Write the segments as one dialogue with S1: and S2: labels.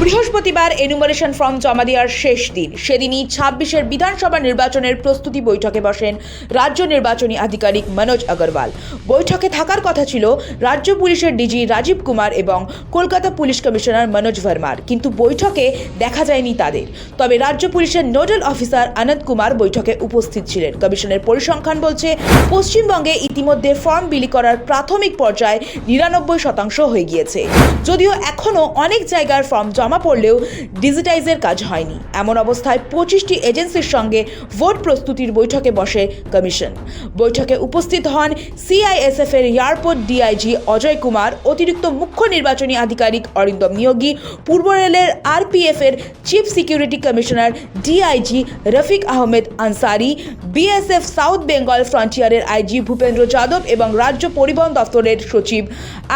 S1: বৃহস্পতিবার enumeration form জমা দেওয়ার শেষ দিন। সেদিনই ২৬-এর বিধানসভা নির্বাচনের প্রস্তুতি বৈঠকে বসেন রাজ্য নির্বাচনী আধিকারিক মনোজ আগরওয়াল। বৈঠকে থাকার কথা ছিল রাজ্য পুলিশের ডিজি রাজীব কুমার এবং কলকাতা পুলিশ কমিশনার মনোজ ভার্মার, কিন্তু বৈঠকে দেখা যায়নি তাদের। তবে রাজ্য পুলিশের নোডাল অফিসার আনন্দ কুমার বৈঠকে উপস্থিত ছিলেন। কমিশনের পরিসংখ্যান বলছে, পশ্চিমবঙ্গে ইতিমধ্যে ফর্ম বিলি করার প্রাথমিক পর্যায়ে ৯৯% হয়ে গিয়েছে। যদিও এখনও অনেক জায়গার ফর্ম জমা পড়লেও ডিজিটাইজের কাজ হয়নি। এমন অবস্থায় 25টি এজেন্সির সঙ্গে ভোট প্রস্তুতির বৈঠকে বসে কমিশন। বৈঠকে উপস্থিত হন সিআইএসএফ এর এয়ারপোর্ট ডিআইজি অজয় কুমার, অতিরিক্ত মুখ্য নির্বাচনী আধিকারিক অরিন্দম নিয়োগী, পূর্ব রেলের আরপিএফ এর chief security commissioner DIG Rafiq Ahmed Ansari, BSF South Bengal ফ্রন্টিয়ারের আইজি ভূপেন্দ্র যাদব এবং রাজ্য পরিবহন দপ্তরের সচিব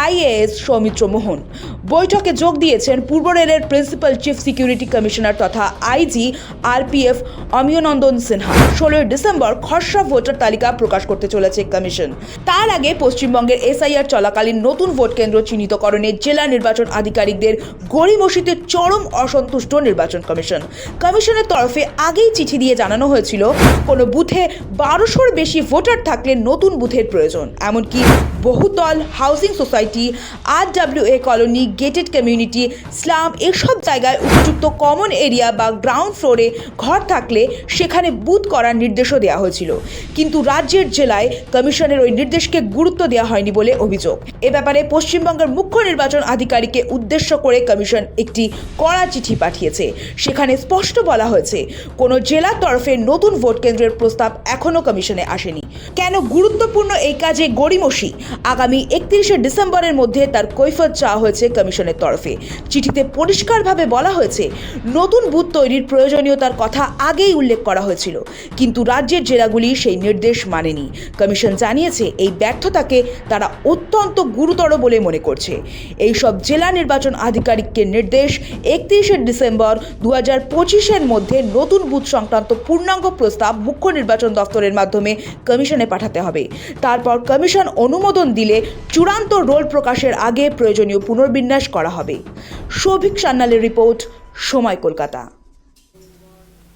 S1: আইএএস সৌমিত্র মোহন। বৈঠকে যোগ দিয়েছেন পূর্ব রেলের প্রিন্সিপাল চিফ সিকিউরিটি কমিশনার তথা আইজি আরপিএফ অমিয়নন্দন সিনহা। 16 ডিসেম্বর খসড়া ভোটার তালিকা প্রকাশ করতে চলেছে কমিশন। তার আগে পশ্চিমবঙ্গের এসআইআর চলাকালীন নতুন ভোট কেন্দ্র চিহ্নিতকরণে জেলা নির্বাচন আধিকারিকদের গড়িমসিতে চরম অসন্তুষ্ট নির্বাচন কমিশন। কমিশনের তরফে আগেই চিঠি দিয়ে জানানো হয়েছিল, কোনো বুথে 1200-র বেশি ভোটার থাকলে নতুন বুথের প্রয়োজন। এমনকি বহুতল, housing society, RWA colony, gated community, slum এসব জায়গায় উপযুক্ত কমন এরিয়া বা গ্রাউন্ড ফ্লোরে ঘর থাকলে সেখানে বুথ করার নির্দেশও দেওয়া হয়েছিল। কিন্তু রাজ্যের জেলায় কমিশনের ওই নির্দেশকে গুরুত্ব দেওয়া হয়নি বলে অভিযোগ। এ ব্যাপারে পশ্চিমবঙ্গের মুখ্য নির্বাচন আধিকারিককে উদ্দেশ্য করে কমিশন একটি কড়া চিঠি পাঠিয়েছে। সেখানে স্পষ্ট বলা হয়েছে, কোনো জেলার তরফে নতুন ভোট কেন্দ্রের প্রস্তাব এখনও কমিশনে আসেনি। কেন গুরুত্বপূর্ণ এই কাজে গড়িমসি? আগামী 31শে ডিসেম্বরের মধ্যে তার কৈফিয়ত চাওয়া হয়েছে কমিশনের তরফে। চিঠিতে পরিষ্কারভাবে বলা হয়েছে, নতুন বুথ তৈরির প্রয়োজনীয়তার কথা আগেই উল্লেখ করা হয়েছিল, কিন্তু রাজ্যের জেলাগুলি সেই নির্দেশ মানেনি। কমিশন জানিয়েছে, এই ব্যর্থতাকে তারা অত্যন্ত গুরুতর বলে মনে করছে। এইসব জেলা নির্বাচন আধিকারিককে নির্দেশ, 31শে ডিসেম্বর 2025-এর মধ্যে নতুন বুথ সংক্রান্ত পূর্ণাঙ্গ প্রস্তাব মুখ্য নির্বাচন দপ্তরের মাধ্যমে কমিশনে পাঠাতে হবে। তারপর কমিশন অনুমোদন দিলে চূড়ান্ত রোল প্রকাশের আগে প্রয়োজনীয় পুনর্বিন্যাস করা হবে। সৌভিক সান্যালের রিপোর্ট, সময়, কলকাতা।